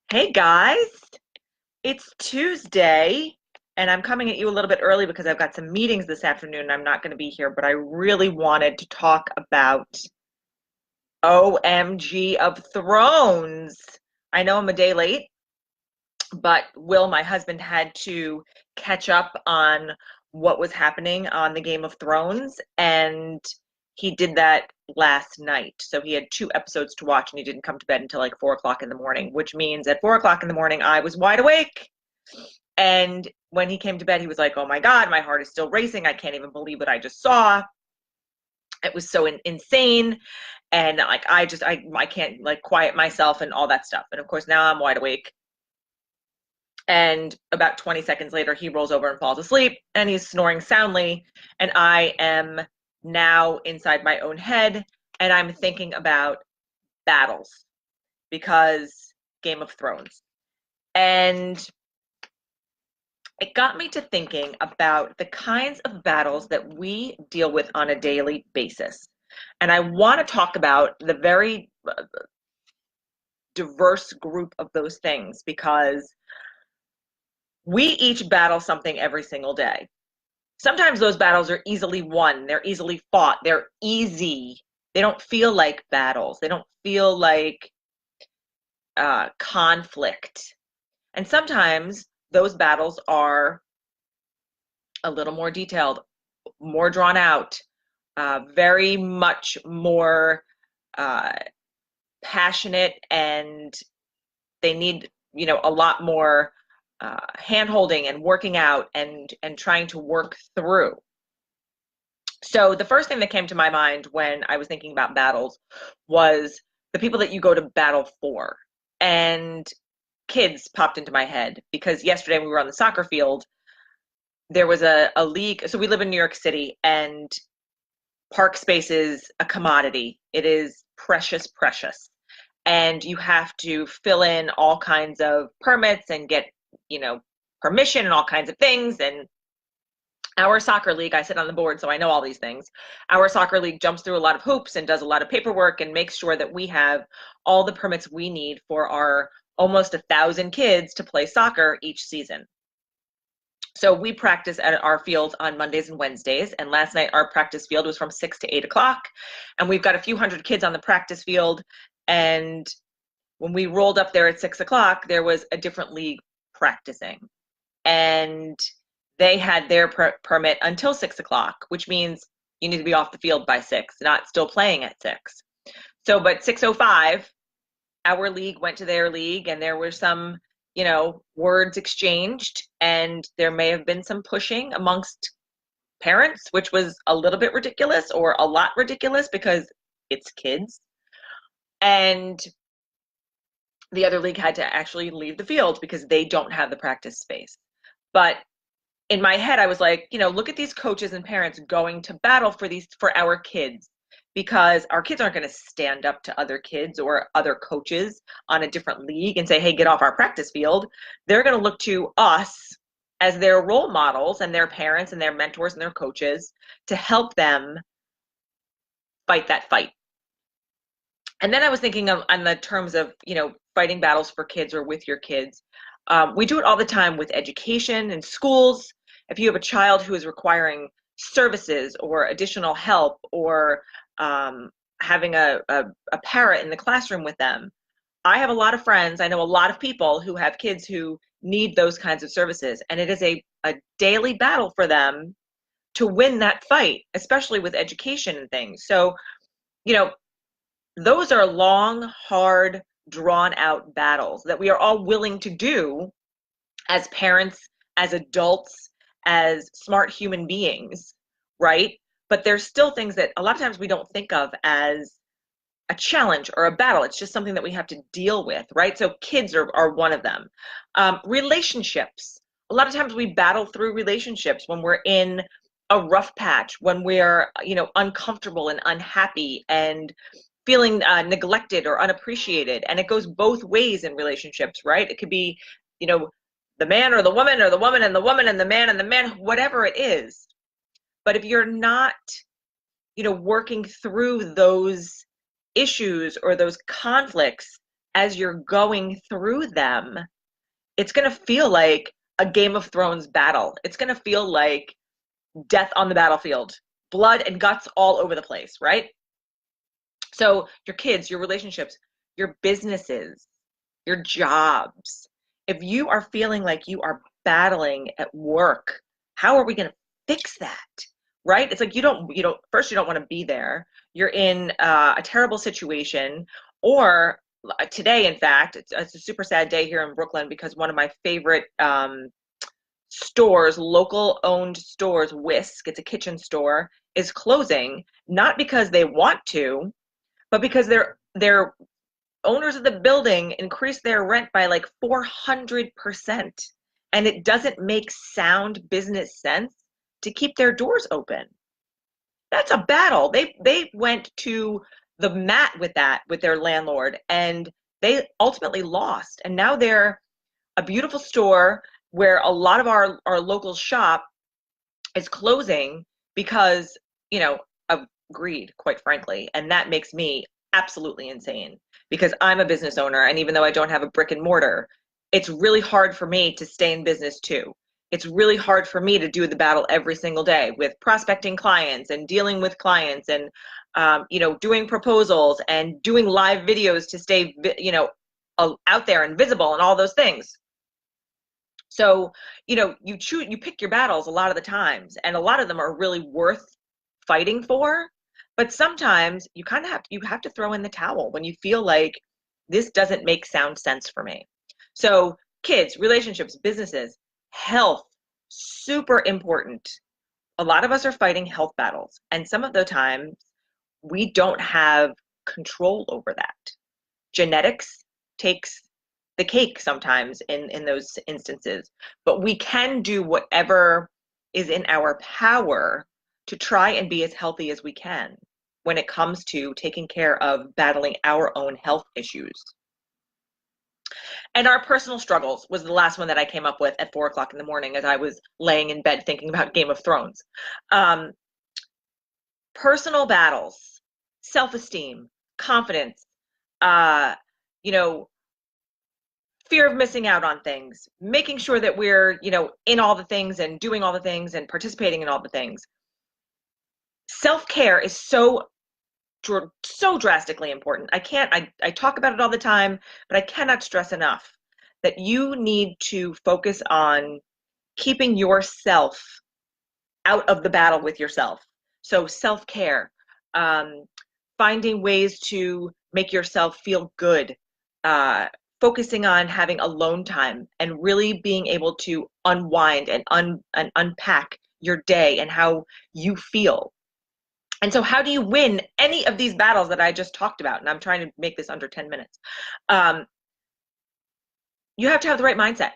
Hey guys, it's Tuesday, and I'm coming at you a little bit early because I've got some meetings this afternoon and I'm not going to be here, but I really wanted to talk about OMG of Thrones. I know I'm a day late, but Will, my husband, had to catch up on what was happening on the Game of Thrones, and he did that last night. So he had two episodes to watch, and he didn't come to bed until like 4 o'clock in the morning, which means at 4 o'clock in the morning, I was wide awake. And when he came to bed, he was like, "Oh my God, my heart is still racing. I can't even believe what I just saw. It was so insane." And like, I can't like quiet myself and all that stuff. And of course, now I'm wide awake. And about 20 seconds later, he rolls over and falls asleep and he's snoring soundly. And I am now inside my own head and I'm thinking about battles because Game of Thrones. And it got me to thinking about the kinds of battles that we deal with on a daily basis. And I want to talk about the very diverse group of those things because we each battle something every single day. Sometimes those battles are easily won, they're easily fought, they're easy. They don't feel like battles, they don't feel like conflict. And sometimes those battles are a little more detailed, more drawn out, very much more uh, passionate, and they need a lot more hand holding and working out and trying to work through. So the first thing that came to my mind when I was thinking about battles was the people that you go to battle for. And kids popped into my head because yesterday when we were on the soccer field, there was a league. So we live in New York City, and park space is a commodity. It is precious, precious. And you have to fill in all kinds of permits and get, permission and all kinds of things. And our soccer league, I sit on the board, so I know all these things. Our soccer league jumps through a lot of hoops and does a lot of paperwork and makes sure that we have all the permits we need for our almost 1,000 kids to play soccer each season. So we practice at our field on Mondays and Wednesdays. And last night our practice field was from 6 to 8 o'clock. And we've got a few hundred kids on the practice field. And when we rolled up there at 6 o'clock, there was a different league practicing. And they had their permit until 6 o'clock, which means you need to be off the field by 6, not still playing at 6. So, but 6:05, our league went to their league, and there were some words exchanged, and there may have been some pushing amongst parents, which was a little bit ridiculous or a lot ridiculous because it's kids. And the other league had to actually leave the field because they don't have the practice space. But in my head, I was like, look at these coaches and parents going to battle for our kids, because our kids aren't going to stand up to other kids or other coaches on a different league and say, hey, get off our practice field. They're going to look to us as their role models and their parents and their mentors and their coaches to help them fight that fight. And then I was thinking on the terms of, fighting battles for kids or with your kids. We do it all the time with education and schools. If you have a child who is requiring services or additional help, or having a parrot in the classroom with them. I have a lot of friends, I know a lot of people who have kids who need those kinds of services, and it is a daily battle for them to win that fight, especially with education and things. So, those are long, hard, drawn out battles that we are all willing to do as parents, as adults, as smart human beings, right? But there's still things that a lot of times we don't think of as a challenge or a battle. It's just something that we have to deal with, right? So kids are one of them. Relationships. A lot of times we battle through relationships when we're in a rough patch, when we're, uncomfortable and unhappy and feeling neglected or unappreciated. And it goes both ways in relationships, right? It could be, the man or the woman, or the woman and the woman and the man, whatever it is. But if you're not, working through those issues or those conflicts as you're going through them, it's going to feel like a Game of Thrones battle. It's going to feel like death on the battlefield, blood and guts all over the place, right? So your kids, your relationships, your businesses, your jobs, if you are feeling like you are battling at work, how are we going to fix that? Right? It's like first you don't want to be there. You're in a terrible situation, or today, in fact, it's a super sad day here in Brooklyn because one of my favorite stores, local owned stores, Whisk, it's a kitchen store, is closing, not because they want to, but because their owners of the building increased their rent by like 400%. And it doesn't make sound business sense to keep their doors open. That's a battle. They went to the mat with that with their landlord, and they ultimately lost. And now they're a beautiful store where a lot of our local shop is closing because, of greed, quite frankly. And that makes me absolutely insane because I'm a business owner. And even though I don't have a brick and mortar, it's really hard for me to stay in business too. It's really hard for me to do the battle every single day with prospecting clients and dealing with clients and, doing proposals and doing live videos to stay, out there and visible and all those things. So, you pick your battles a lot of the times, and a lot of them are really worth fighting for. But sometimes you kind of have to throw in the towel when you feel like this doesn't make sound sense for me. So kids, relationships, businesses, health, super important. A lot of us are fighting health battles, and some of the times we don't have control over that. Genetics takes the cake sometimes in those instances, but we can do whatever is in our power to try and be as healthy as we can when it comes to taking care of battling our own health issues. And our personal struggles was the last one that I came up with at 4 o'clock in the morning as I was laying in bed thinking about Game of Thrones. Personal battles, self-esteem, confidence, fear of missing out on things, making sure that we're, in all the things and doing all the things and participating in all the things. Self-care is so drastically important. I talk about it all the time, but I cannot stress enough that you need to focus on keeping yourself out of the battle with yourself. So self-care, finding ways to make yourself feel good, focusing on having alone time and really being able to unwind and unpack your day and how you feel. And so how do you win any of these battles that I just talked about? And I'm trying to make this under 10 minutes. You have to have the right mindset.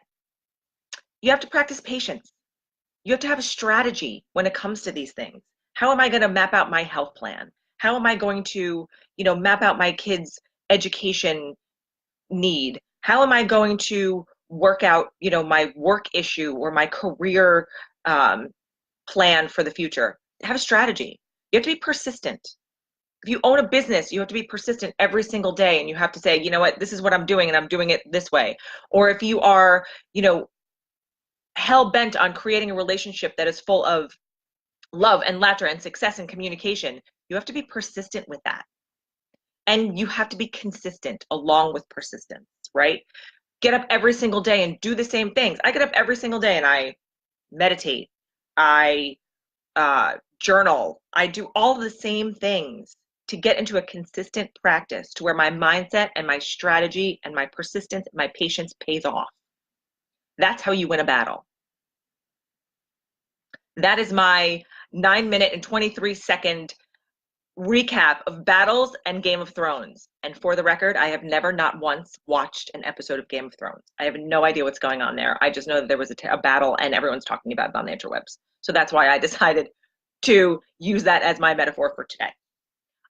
You have to practice patience. You have to have a strategy when it comes to these things. How am I going to map out my health plan? How am I going to, map out my kids' education need? How am I going to work out, my work issue or my career plan for the future? Have a strategy. You have to be persistent. If you own a business, you have to be persistent every single day, and you have to say, you know what, this is what I'm doing, and I'm doing it this way. Or if you are, hell bent on creating a relationship that is full of love and laughter and success and communication, you have to be persistent with that. And you have to be consistent along with persistence, right? Get up every single day and do the same things. I get up every single day and I meditate. I journal. I do all the same things to get into a consistent practice to where my mindset and my strategy and my persistence and my patience pays off. That's how you win a battle. That is my 9-minute and 23-second recap of battles and Game of Thrones. And for the record, I have never not once watched an episode of Game of Thrones. I have no idea what's going on there. I just know that there was a battle and everyone's talking about it on the interwebs. So that's why I decided to use that as my metaphor for today.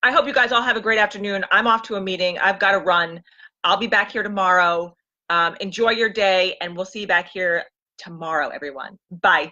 I hope you guys all have a great afternoon. I'm off to a meeting. I've got to run. I'll be back here tomorrow. Enjoy your day, and we'll see you back here tomorrow, everyone. Bye.